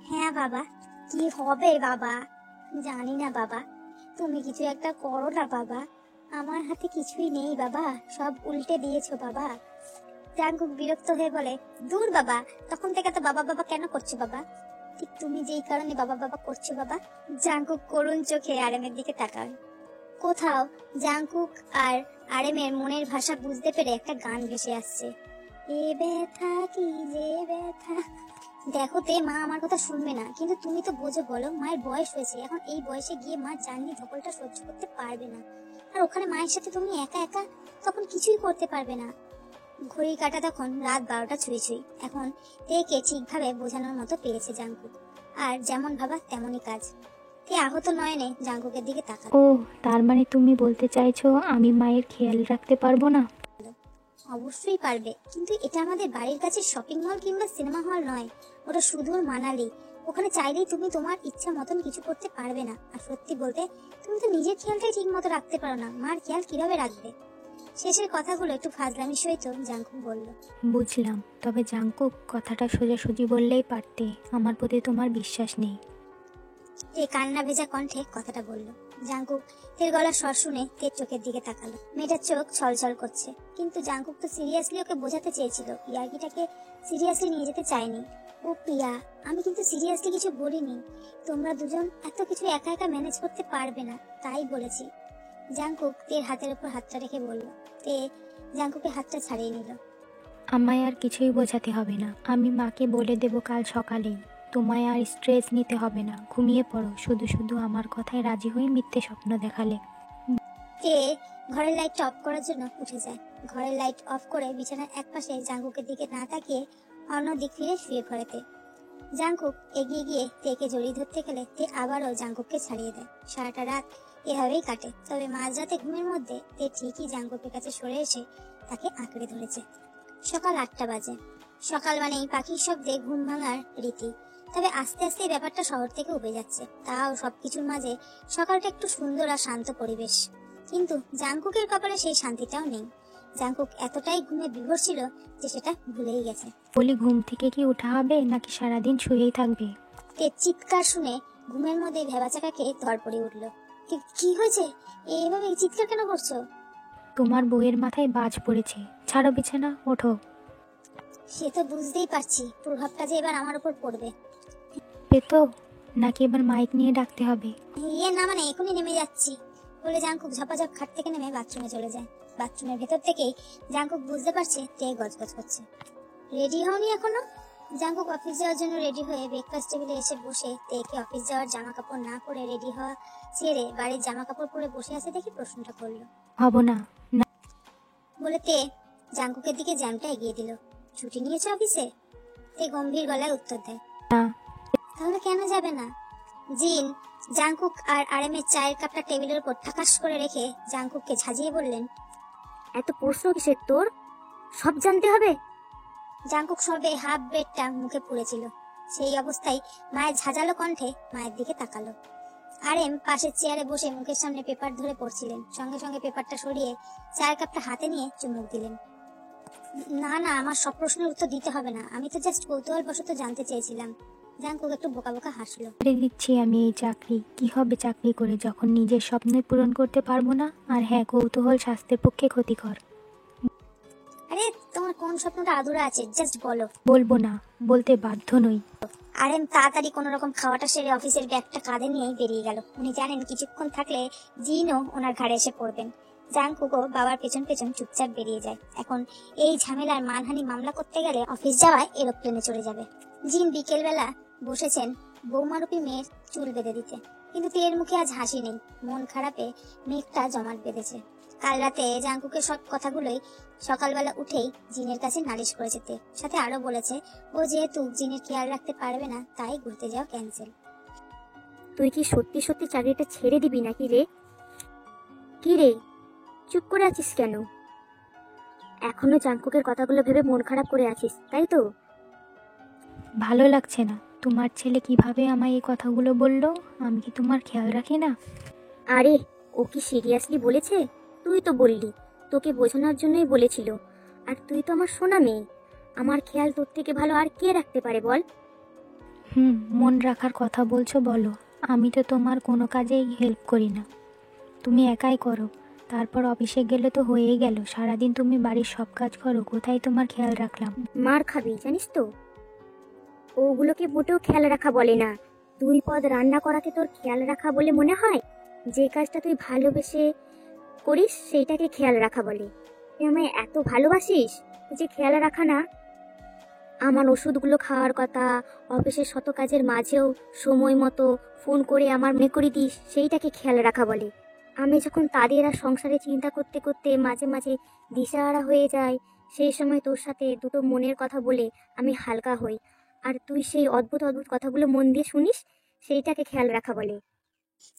হ্যাঁ বাবা, কি হবে বাবা জানি না বাবা, তুমি কিছু একটা করো না বাবা, আমার হাতে কিছুই নেই বাবা, সব উল্টে দিয়েছো বাবা। জাঙ্কুক বিরক্ত হয়ে বলে, দূর বাবা, তখন থেকে তো বাবা বাবা কেন করছো বাবা? ঠিক তুমি যেই কারণে বাবা বাবা করছো বাবা। জাঙ্কুক করুণ চোখে আরেমের দিকে তাকায়। কোথাও জাঙ্কুক আর আরেমের মনের ভাষা বুঝতে পেরে একটা গান ভেসে আসছে, এ ব্যথা কি যে ব্যথা। দেখো তে, মা আমার কথা শুনবে না, কিন্তু তুমি তো বোঝো বলো, মায়ের বয়স হয়েছে, এখন এই বয়সে গিয়ে মা জার্নি ধকলটা সহ্য করতে পারবে না, আর ওখানে মায়ের সাথে তুমি একা একা তখন কিছুই করতে পারবে না। ঘড়ি কাটা তখন রাত 12টা ছুঁই ছুঁই। এখন তেকে ঠিকভাবে বোঝানোর মতো পেরেছে জাঙ্কুক, আর যেমন ভাবা তেমনই কাজ। তে আহত নয়নে জাঙ্কুকের দিকে তাকাল। ও, তার মানে তুমি বলতে চাইছো আমি মায়ের খেয়াল রাখতে পারবো না? অবশ্যই পারবে, কিন্তু এটা আমাদের বাড়ির কাছে শপিং মল কিংবা সিনেমা হল নয়, ওটা সুদূর মানালি। ওখানে চাইলেই তুমি তোমার ইচ্ছা মতন কিছু করতে পারবে না। আর সত্যি বলতে, তুমি তো নিজের খেয়ালটাই ঠিক মতো রাখতে পারো না, মার খেয়াল কিভাবে রাখবে? শেষের কথাগুলো একটু ফাজলামি সহিত জাঙ্কুক বলল। বুঝলাম, তবে জাঙ্কুক, কথাটা সোজাসুজি বললেই পারতে, আমার প্রতি তোমার বিশ্বাস নেই। তে কান্না ভেজা কণ্ঠে কথাটা বলল। জাঙ্কুক তের গলার স্বর শুনে তের চোখের দিকে তাকালো। মেয়েটার চোখ ছলছল করছে, কিন্তু জাঙ্কুক তো সিরিয়াসলি ওকে বোঝাতে চেয়েছিল, ইয়ার্কিটাকে সিরিয়াসলি নিয়ে যেতে চায়নি। ও প্রিয়া, আমি কিন্তু সিরিয়াসলি কিছু বলিনি, তোমরা দুজন এত কিছু একা একা ম্যানেজ করতে পারবে না, তাই বলেছি। জাঙ্কুক তের হাতের উপর হাতটা রেখে বলল। তে জাঙ্কুকের হাতটা ছাড়িয়ে নিল। আমায় আর কিছুই বোঝাতে হবে না, আমি মাকে বলে দেবো কাল সকালেই। তোমায় আর স্ট্রেস নিতে হবে না, ঘুমিয়ে পড়ো। শুধু শুধু আমার কথায় রাজি হয়ে মিথ্যে স্বপ্ন দেখালে। তে ঘরের লাইট অফ করার জন্য উঠে যায়। ঘরের লাইট অফ করে বিছানার একপাশে জাঙ্কুকের দিকে না তাকিয়ে অন্য দিক ফিরে শুয়ে পড়েতে। জাঙ্কুক এগিয়ে গিয়ে তেকে জড়িয়ে ধরতে গেলে তে আবারও জাঙ্কুককে ছাড়িয়ে দেয়। সারাটা রাত এভাবেই কাটে, তবে মাঝরাতে ঘুমের মধ্যে তে ঠিকই জাঙ্কুকের কাছে সরে এসে তাকে আঁকড়ে ধরেছে। সকাল 8টা বাজে। সকাল মানেই পাখির শব্দে ঘুম ভাঙার রীতি, তবে আস্তে আস্তে এই ব্যাপারটা শহর থেকে উবে যাচ্ছে। তাও সবকিছুর মাঝে সকালটা একটু সুন্দর আর শান্ত পরিবেশ, কিন্তু জাঙ্কুকের কপালে সেই শান্তিটাও নেই। জাঙ্কুক এতটাই ঘুমে বিভোর ছিল যে সেটা ভুলেই গেছে। বলি, ঘুম থেকে কি ওঠা হবে নাকি সারাদিন শুয়েই থাকবে? তে চিৎকার শুনে ঘুমের মধ্যে ভেবাচাকাকে ধরপড়ে উঠলো। কি হয়েছে? এইভাবে চিৎকার কেন করছো? তোমার বউয়ের মাথায় বাজ পড়েছে, ছাড়ো বিছানা, ওঠো। সে তো বুঝতেই পারছি, প্রভাবটা যে এবার আমার উপর পড়বে। পেতো নাকি এবার মাইক নিয়ে ডাকতে হবে? ইয়ে না, মানে এখনই নেমে যাচ্ছি বলে জাঙ্কুক ঝপাঝপ খাট থেকে নেমে বাথরুমে চলে যায়। বাথরুমের ভেতর থেকেই জাঙ্কুক বুঝতে পারছে তে গজগজ করছে। রেডি হওনি এখনো? জাঙ্কুক অফিস যাওয়ার জন্য রেডি হয়ে ব্রেকফাস্ট টেবিলে এসে বসে তেকে অফিস যাওয়ার জামা কাপড় না পরে রেডি হওয়া ছেড়ে বাড়ির জামা কাপড় পরে বসে আছে দেখে প্রশ্নটা করলো। হব না। বলে তে জাঙ্কুকের দিকে জ্যামটা এগিয়ে দিল। ছুটি নিয়েছে অফিসে? তে গম্ভীর গলায় উত্তর দেয়, না। তাহলে কেন যাবে না? জিন জাঙ্কুক আর আরেমের চায়ের কাপটা টেবিলের উপর ঠাকাস করে রেখে জাঙ্কুককে ঝাঁঝিয়ে বললেন, এত প্রশ্ন কিসের তোর? সব জানতে হবে? জাঙ্কুক সবে হাফ বেডটা মুখে পুড়েছিল, সেই অবস্থায় মায়ের ঝাঁঝালো কণ্ঠে মায়ের দিকে তাকালো। আরেম পাশের চেয়ারে বসে মুখের সামনে পেপার ধরে পড়ছিলেন। সঙ্গে সঙ্গে পেপারটা সরিয়ে চায়ের কাপটা হাতে নিয়ে চুমুক দিলেন। না না, আমার সব প্রশ্নের উত্তর দিতে হবে না, আমি তো জাস্ট কৌতূহলবশত জানতে চেয়েছিলাম। জাঙ্কুক একটু বোকা বোকা হাসলো। ছেড়ে দিচ্ছি আমি এই চাকরি। কি হবে চাকরি করে যখন নিজের স্বপ্ন পূরণ করতে পারবো না? আর হ্যাঁ, কৌতূহল স্বাস্থ্যের পক্ষে ক্ষতিকর। আরে তোমার কোন স্বপ্নটা আধুরা আছে, জাস্ট বলো। বলবো না, বলতে বাধ্য নই। আরেম তাড়াতাড়ি কোন রকম খাওয়াটা সেরে অফিসের ব্যাগটা কাঁধে নিয়ে বেরিয়ে গেল। উনি জানেন কিছুক্ষণ থাকলে জিনও ওনার ঘাড়ে এসে পড়বেন। জাঙ্কুকও বাবার পেছন পেছন চুপচাপ বেরিয়ে যায়। এখন এই ঝামেলার মানহানি মামলা করতে গেলে অফিস যাওয়ায় এরোপ্লেনে চলে যাবে। জিন বিকেলবেলা বসেছেন বৌমারূপী মেয়ের চুল বেঁধে দিতে, কিন্তু তের মুখে আজ হাসি নেই, মন খারাপে মেঘটা জমাট বেঁধেছে। কাল রাতে জাঙ্কুকের সব কথাগুলোই সকালবেলা উঠেই জিনের কাছে নালিশ করেছে তে। সাথে আরো বলেছে ও যেহেতু জিনের খেয়াল রাখতে পারবে না, তাই ঘুরতে যাওয়া ক্যান্সেল। তুই কি সত্যি সত্যি চাকরিটা ছেড়ে দিবি নাকি রে? কি রে, চুপ করে আছিস কেন? এখনো জাঙ্কুকের কথাগুলো ভেবে মন খারাপ করে আছিস, তাই তো? ভালো লাগছে না? তোমার ছেলে কিভাবে আমায় এই কথাগুলো বললো? আমি কি তোমার খেয়াল রাখি না? আরে, ও কি সিরিয়াসলি বলেছে? তুই তো বললি তোকে বোঝানোর জন্যই বলেছিল। আর তুই তো আমার সোনা মেয়ে, আমার খেয়াল তোর থেকে ভালো আর কে রাখতে পারে বল? মন রাখার কথা বলছো বলো। আমি তো তোমার কোনো কাজেই হেল্প করি না, তুমি একাই করো। তারপর অফিসে গেলে তো হয়েই গেল, সারাদিন তুমি বাড়ির সব কাজ করো, কোথায় তোমার খেয়াল রাখলাম। মার খাবি জানিস তো, ওগুলোকে মোটেও খেয়াল রাখা বলে না। 2 পদ রান্না করাকে তোর খেয়াল রাখা বলে মনে হয়? যে কাজটা তুই ভালোবেসে করিস সেইটাকে খেয়াল রাখা বলে। তুই আমায় এত ভালোবাসিস যে খেয়াল রাখা না। আমার ওষুধগুলো খাওয়ার কথা, অফিসের শত কাজের মাঝেও সময় মতো ফোন করে আমার মনে করে দিস, সেইটাকে খেয়াল রাখা বলে। আমি যখন তাদের আর সংসারে চিন্তা করতে করতে মাঝে মাঝে দিশাহারা হয়ে যাই, সেই সময় তোর সাথে দুটো মনের কথা বলে আমি হালকা হই, আর তুই সেই অদ্ভুত অদ্ভুত কথাগুলো মন দিয়ে শুনিস, সেইটাকে খেয়াল রাখা বলে।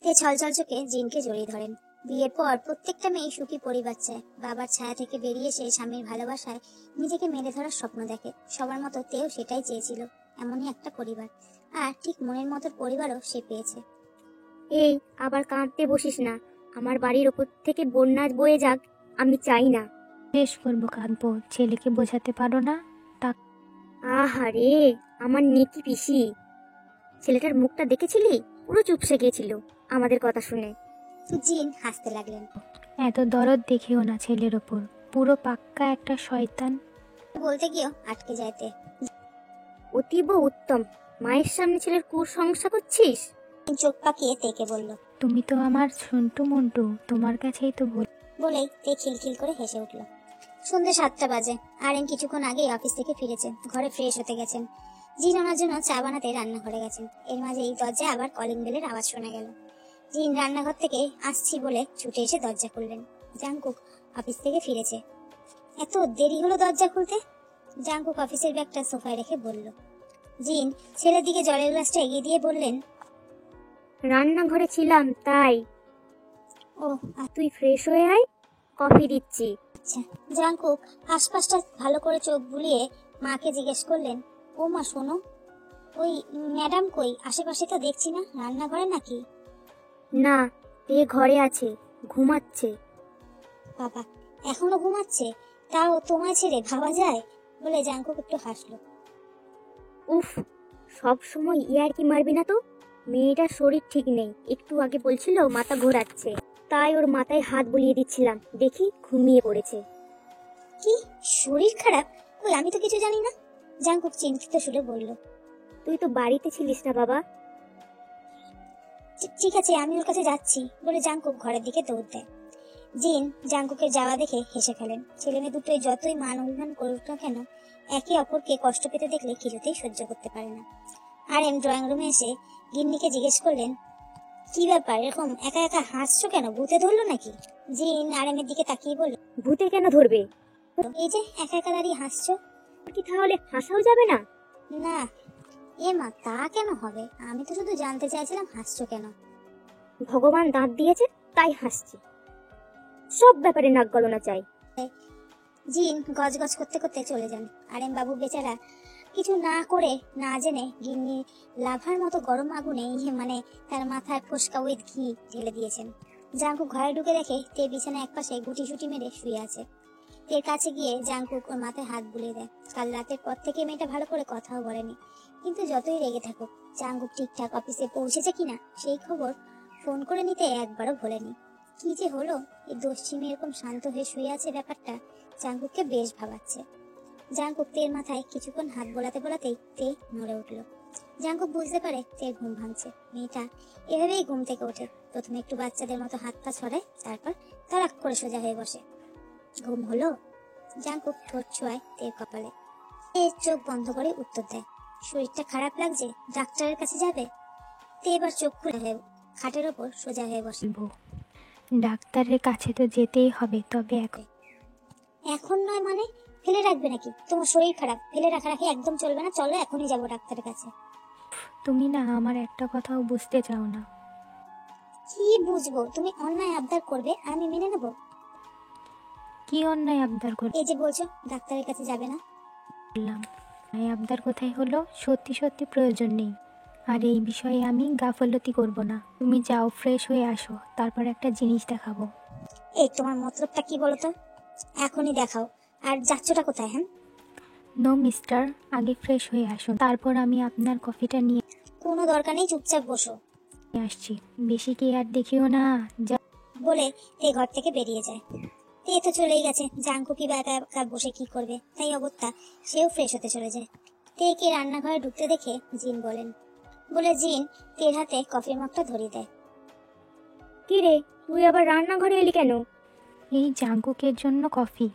তে ছলছল চোখে জিনকে জড়িয়ে ধরেন। বিয়ের পর প্রত্যেকটা মেয়ে সুখী পরিবার চায়, বাবার ছায়া থেকে বেরিয়ে এসে স্বামীর ভালোবাসায় নিজেকে মেরে ধরার স্বপ্ন দেখে। সবার মতো তেও সেটাই চেয়েছিল, এমনই একটা পরিবার। আর ঠিক মনের মতো পরিবারও সে পেয়েছে। এই আবার কাঁদতে বসিস না, আমার বাড়ির ওপর থেকে বন্যা বয়ে যাক আমি চাই না। বেশ করবো, কাঁদবো, ছেলেকে বোঝাতে পারো না? আহারে আমার নেকি পিসি, ছেলেটার মুখটা দেখেছিলি? পুরো চুপসে গিয়েছিল আমাদের কথা শুনে। জিন হাসতে লাগলেন। এত দরদ দেখিও না ছেলের ওপর, পুরো পাক্কা একটা শয়তান। বলতে গিয়েও আটকে যাইতে অতীব উত্তম, মায়ের সামনে ছেলের কুসংস্কার করছিস? চোখ পাকিয়ে তেকে বলল। তুমি তো আমার সন্টু মন্টু, তোমার কাছেই তো বলেই তে খিলখিল করে হেসে উঠল। সন্ধ্যে 7টা বাজে। আর এম কিছুক্ষণ আগেই অফিস থেকে ফিরেছেন, ঘরে ফ্রেশ হতে গেছেন। জিন ওনার জন্য চা বানাতে রান্নাঘরে গেছেন। এর মাঝেই দরজায় আবার কলিং বেলের আওয়াজ শোনা গেল। জিন রান্নাঘর থেকে আসছি বলে ছুটে এসে দরজা খুললেন। জাংকুক অফিস থেকে ফিরেছে। এত দেরি হলো দরজা খুলতে? জাংকুক অফিসের ব্যাগটা সোফায় রেখে বলল। জিন ছেলের দিকে জলের গ্লাসটা এগিয়ে দিয়ে বললেন, রান্নাঘরে ছিলাম তাই। ও তুই ফ্রেশ হয়ে আয়, কফি দিচ্ছি। আচ্ছা। জাংকুক আশপাশটা ভালো করে চোখ বুলিয়ে মাকে জিজ্ঞেস করলেন, ও মা শোনো, ওই ম্যাডাম কই? আশেপাশে তো দেখছি না, রান্নাঘরে নাকি? না, এ ঘরে আছে, ঘুমাচ্ছে। বাবা এখনো ঘুমাচ্ছে? তাও তোমায় ছেড়ে ভাবা যায়? বলে জাংকুক একটু হাসলো। উফ, সব সময় ইয়ার্কি মারবি না তো। মেয়েটার শরীর ঠিক নেই, একটু আগে বলছিল মাথা ঘোরাচ্ছে, তাই ওর মাথায় হাত বুলিয়ে দিচ্ছিলাম, দেখি ঘুমিয়ে পড়েছে। কি শরীর খারাপ? কই আমি তো কিছু জানি না। জাংকুক চিন্তিত সুরে বলল। তুই তো বাড়িতে ছিলিস না বাবা। ঠিক আছে আমি ওর কাছে যাচ্ছি, বলে জাংকুক ঘরের দিকে দৌড় দেয়। জিন জাংকুকের যাওয়া দেখে হেসে ফেলেন। ছেলে মেয়ে দুটোই যতই মান অভিমান করুক না কেন, একে অপরকে কষ্ট পেতে দেখলে কিছুতেই সহ্য করতে পারে না। আর এম ড্রয়িং রুমে এসে গিন্নিকে জিজ্ঞেস করলেন, কি ব্যাপার এরকম একা একা হাসছো কেন? ভূতে ধরলো নাকি? জিন আর এম এর দিকে তাকিয়ে বলল, ভূতে কেন ধরবে? এই যে একা একা দাঁড়িয়ে হাসছো। কি তাহলে হাসাও যাবে না? না এ মা, তা কেন হবে? আমি তো শুধু জানতে চাইছিলাম হাসছো কেন। ভগবান দাঁত দিয়েছে তাই হাসছি, সব ব্যাপারে নাক গলনা চাই। জিন গজগজ করতে করতে চলে যান। আর এম বাবু বেচারা কিছু না করে না জেনে গিন্নি লাভার মতো গরম আগুনে মানে তার মাথায় ফোসকা উইথ ঘি ঢেলে দিয়েছেন। জাংকুক ঘরে ঢুকে দেখে তে বিছানা একপাশে গুটি সুটি মেরে শুয়ে আছে। তের কাছে গিয়ে জাংকুক ওর মাথায় হাত বুলিয়ে দেয়। কাল রাতের পর থেকে মেয়েটা ভালো করে কথাও বলেনি, কিন্তু যতই রেগে থাকুক জাংকুক ঠিকঠাক অফিসে পৌঁছেছে কিনা সেই খবর ফোন করে নিতে একবারও ভোলেনি। কি যে হলো, এই দোষী এরকম শান্ত হয়ে শুয়ে আছে, ব্যাপারটা জাংকুককে বেশ ভাবাচ্ছে। জাংকুক তের মাথায় কিছুক্ষণ হাত বোলাতে বোলাতেই তে নড়ে উঠল। জাংকুক বুঝতে পারে তের ঘুম ভাঙছে। মেয়েটা এভাবেই ঘুম থেকে ওঠে। প্রথমে একটু বাচ্চাদের মতো হাত পা ছড়ায়, তারপর তাড়াক করে সোজা হয়ে বসে। ঘুম হলো? জাংকুক ঠোঁট ছোঁয়ায় তের কপালে। তে চোখ বন্ধ করে উত্তর দেয়, শরীরটা খারাপ লাগছে, ডাক্তারের কাছে যাবে? তে এবার চোখ খুলে খাটের ওপর সোজা হয়ে বসে। ডাক্তারের কাছে তো যেতেই হবে, তবে এখন নয় মানে? ফেলে রাখবে নাকি? তোমার শরীর খারাপ, ফেলে রাখারাখি একদম চলবে না। চলো এখনই যাবো ডাক্তারের কাছে। তুমি না আমার একটা কথাও বুঝতে চাও না। কি বুঝবো? তুমি অন্যায় আবদার করবে, আমি মেনে নেবো? কি অন্যায় আবদার এই যে বলছো ডাক্তারের কাছে যাবে না, করলাম? অন্যায় আবদার কোথায় হলো? সত্যি সত্যি প্রয়োজন নেই, আর এই বিষয়ে আমি গাফলতি করব না। তুমি যাও, ফ্রেশ হয়ে আসো, তারপর একটা জিনিস দেখাবো। এই তোমার মতলবটা কি বলো তো? এখনই দেখাও। আর যাচ্ছটা কোথায়? হ্যাঁ নো মিস্টার, আগে ফ্রেশ হয়ে আসুন, তারপর আমি আপনার কফিটা নিয়ে কোনো দরকার নেই, চুপচাপ বসো আসছি। বেশি কি আর দেখিও না, যা। বলে তে ঘর থেকে বেরিয়ে যায়। তে তো চলেই গেছে, জাঙ্কুক কি বা একা একা বসে কি করবে, তাই অগত্যা সেও ফ্রেশ হতে চলে যায়। তেকে রান্নাঘরে ঢুকতে দেখে জিন বলে জিন তের হাতে কফির মগটা ধরিয়ে দেয়। কি রে, তুই আবার রান্নাঘরে এলি কেন? এই জাঙ্কুকের জন্য কফি।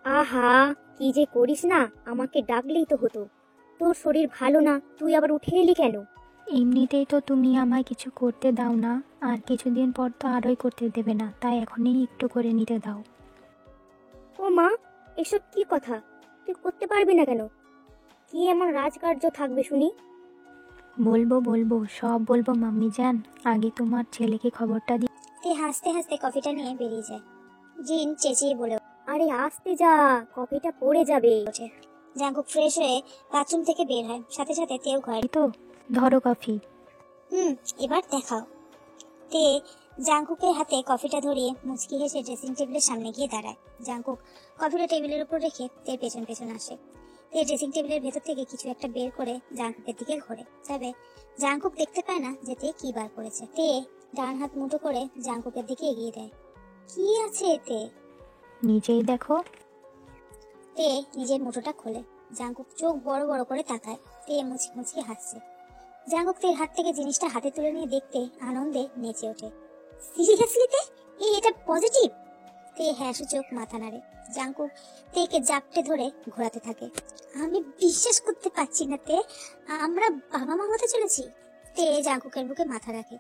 আহা, কি যে করিস না, আমাকে ডাকলেই তো হতো। তোর শরীর ভালো না, তুই আবার উঠে এলি কেন? এমনিতেই তো তুমি আমায় কিছু করতে দাও না, আর কিছুদিন পর তো আরোই করতে দেবে না, তাই এখনই একটু করে নিতে দাও। ও মা, এসব কি কথা? তুই করতে পারবি না কেন? কি এমন রাজকার্য থাকবে শুনি? বলবো, সব বলবো মাম্মি জান, আগে তোমার ছেলেকে খবরটা দিই। তে হাসতে হাসতে কফিটা নিয়ে বেরিয়ে যায়। জিন চেঁচিয়ে বলে আরে আস্তে যা, কফিটা পড়ে যাবে। ওঠে। জাঙ্কুক ফ্রেশ হয়ে বাথরুম থেকে বের হয়, সাথে সাথে তেও ঘরে। এই তো ধরো কফি। এবার দেখাও। তে জাঙ্কুকের হাতে কফিটা ধরিয়ে মুচকি হেসে ড্রেসিং টেবিলের সামনে গিয়ে দাঁড়ায়। জাঙ্কুক কফিটা টেবিলের উপর রেখে তের পেছন পেছন আসে। তে ড্রেসিং টেবিলের ভেতর থেকে কিছু একটা বের করে জাঙ্কুকের দিকে ঘোরে, তবে জাঙ্কুক দেখতে পায় না যে তে কি বার করেছে। তে ডান হাত মুঠো করে জাঙ্কুকের দিকে এগিয়ে দেয়। কি আছে এতে? নিজেই দেখো। তে নিজের মুঠোটা খোলে। জাঙ্কুক চোখ বড় বড় করে তাকায়। তে মুচকি মুচকি হাসছে। জাঙ্কুক তের হাত থেকে জিনিসটা হাতে তুলে নিয়ে দেখতে আনন্দে নেচে ওঠে। সিরিয়াসলি তে, এটা পজিটিভ? তে হ্যাঁ সূচক মাথা নাড়ে। জাঙ্কুক তেকে জাপটে ধরে ঘোরাতে থাকে। আমি বিশ্বাস করতে পারছি না তে, আমরা বাবা মা হতে চলেছি। তে জাঙ্কুকের বুকে মাথা রাখে।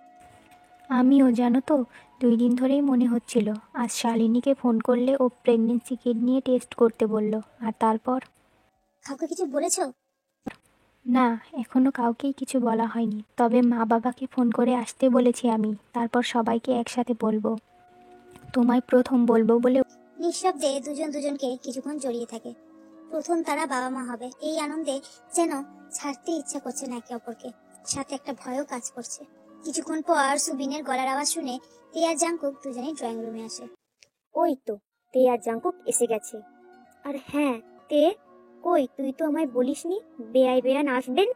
আমিও, জানো তো, 2 দিন ধরেই মনে হচ্ছিল। আজ শালিনীকে ফোন করলে ও প্রেগনেন্সি কিট নিয়ে টেস্ট করতে বলল, আর তারপর। কাউকে কিছু বলেছো? না, এখনো কাউকেই কিছু বলা হয়নি, তবে মা বাবাকে ফোন করে আসতে বলেছি আমি, তারপর সবাইকে একসাথে বলবো। তোমায় প্রথম বলবো বলে। নিঃশব্দে দুজন দুজনকে কিছুক্ষণ জড়িয়ে থাকে। প্রথম তারা বাবা মা হবে, এই আনন্দে যেন ছাড়তে ইচ্ছা করছে না একে অপরকে, সাথে একটা ভয়ও কাজ করছে। কিছুক্ষণ পর সুবিনের গলার আওয়াজ শুনে তে আর জাঙ্কুক দুজনেই ড্রয়িং রুমে আসে। ওই তো, তে আর জাঙ্কুক এসে গেছে। আর হ্যাঁ, তে কই, তুই তো আমায় বলিসনি বেয়াই বেয়ান আসবেন।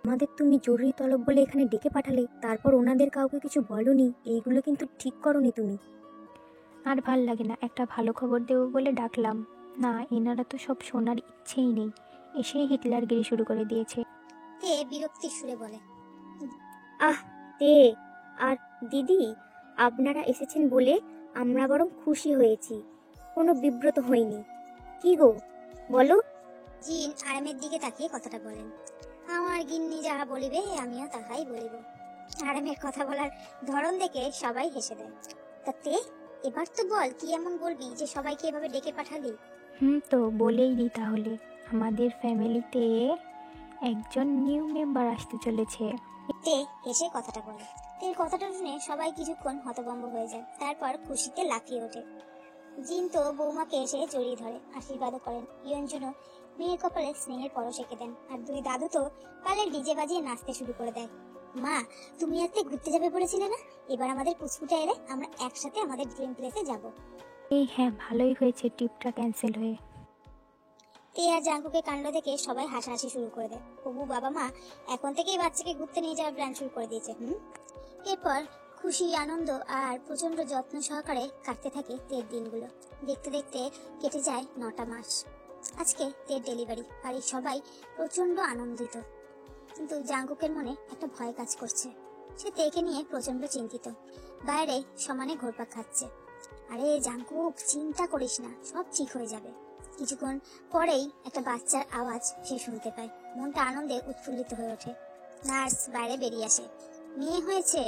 আমাদের তুমি জরুরি তলব বলে এখানে ডেকে পাঠালে, তারপর ওনাদের কাউকে কিছু বলনি। এইগুলো কিন্তু ঠিক করনি তুমি। আর ভাল লাগে না, একটা ভালো খবর দেবো বলে ডাকলাম। না, এনারা তো সব শোনার ইচ্ছেই নেই, এসেই হিটলারগিরি শুরু করে দিয়েছে। তে বিরক্তির সুরে বলে। আহ তে আর দিদি, আপনারা এসেছেন বলে আমরা বরং খুশি হয়েছি, কোনো বিব্রত হইনি। কি গো বলো? জিন আরামের দিকে তাকিয়ে কথাটা বলেন। আমার গিন্নি যাহা বলিবে আমিও তাহাই বলিব। আরামের কথা বলার ধরন দেখে সবাই হেসে দেয়। তাতে এবার তো বল, কি এমন বলবি যে সবাইকে এভাবে ডেকে পাঠালি? তো বলেই দিই তাহলে, আমাদের ফ্যামিলিতে একজন নিউ মেম্বার আসতে চলেছে। তে হেসে কথাটা বলে। তের কথাটা শুনে সবাই কিছুক্ষণ হতভম্ব হয়ে যায়, তারপর খুশিতে লাফিয়ে ওঠে। জিন তো বৌমাকে এসে জড়িয়ে ধরে আশীর্বাদও করেন। ইয়ঞ্জনও মেয়ের কপালে স্নেহের পরশ এঁকে দেন, আর 2 দাদু তো পালের ডিজে বাজিয়ে নাচতে শুরু করে দেয়। মা, তুমি আজকে ঘুরতে যাবে বলেছিলে না? এবার আমাদের পুচকুটা এলে আমরা একসাথে আমাদের ড্রিম প্লেসে যাব। হ্যাঁ, ভালোই হয়েছে ট্রিপটা ক্যান্সেল হয়ে। তে আর জাঙ্কুকে কাণ্ড দেখে সবাই হাসাহাসি শুরু করে দেয়। হবু বাবা মা এখন থেকেই বাচ্চাকে ঘুরতে নিয়ে যাওয়ার প্ল্যান শুরু করে দিয়েছে। এরপর খুশি, আনন্দ আর প্রচন্ড যত্ন সহকারে কাটতে থাকে তের দিনগুলো। দেখতে দেখতে কেটে যায় 9টা মাস। আজকে তের ডেলিভারি। বাড়ির সবাই প্রচন্ড আনন্দিত, কিন্তু জাঙ্কুকের মনে একটা ভয় কাজ করছে। সে তেকে নিয়ে প্রচন্ড চিন্তিত। বাইরে সমানে ঘুরপাক খাচ্ছে। আরে জাঙ্কুক, চিন্তা করিস না, সব ঠিক হয়ে যাবে। কিছুক্ষণ পরেই একটা বাচ্চার আওয়াজ সে শুনতে পায়। মনটা আনন্দে উৎফুল্লিত হয়ে ওঠে। নার্স বাইরে বেরিয়ে আসে। মেয়ে হয়েছে।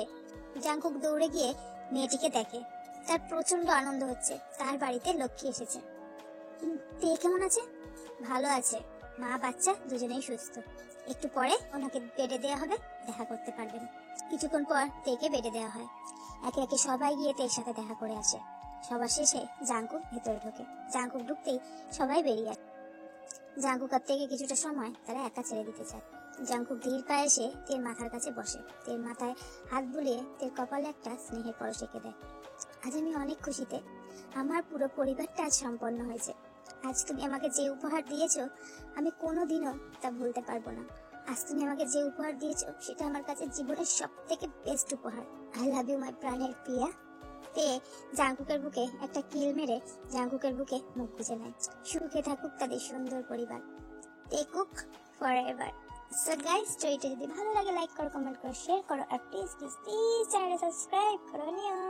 জাঙ্কুক দৌড়ে গিয়ে মেয়েটিকে দেখে। তার প্রচন্ড আনন্দ হচ্ছে, তার বাড়িতে লক্ষ্মী এসেছে। তে কেমন আছে? ভালো আছে, মা বাচ্চা দুজনেই সুস্থ। একটু পরে ওনাকে বেডে দেওয়া হবে, দেখা করতে পারবেন। কিছুক্ষণ পর তেকে বেডে দেওয়া হয়। একে একে সবাই গিয়ে তের সাথে দেখা করে আসে। সবার শেষে জাঙ্কুক ভেতরে ঢোকে। জাঙ্কুক ঢুকতেই সবাই বেরিয়ে আসে। জাঙ্কুক আর তেকে কিছুটা সময় তারা একা ছেড়ে দিতে চায়। জাঙ্কুক ধীর পায়ে এসে তের মাথার কাছে বসে। তের মাথায় হাত বুলিয়ে তের কপালে একটা স্নেহের পরশ এঁকে দেয়। আজ আমি অনেক খুশিতে, আমার পুরো পরিবারটা আজ সম্পন্ন হয়েছে। আজ তুমি আমাকে যে উপহার দিয়েছো আমি কোনোদিনও তা ভুলতে পারবো না। আজ তুমি আমাকে যে উপহার দিয়েছো সেটা আমার কাছে জীবনের সব থেকে বেস্ট উপহার। আই লাভ ইউ মাই প্রাণের প্রিয়া। তে জাঙ্কুকের বুকে একটা কিল মেরে জাঙ্কুকের বুকে মুখ গুজে নেয়। সুখে থাকুক তাদের সুন্দর পরিবার। তে কুক ফরএভার। সো গাইস, স্টোরিটা যদি ভালো লাগে লাইক করো, কমেন্ট করো, শেয়ার করো আর প্লিজ প্লিজ প্লিজ চ্যানেলটা সাবস্ক্রাইব করে নিও।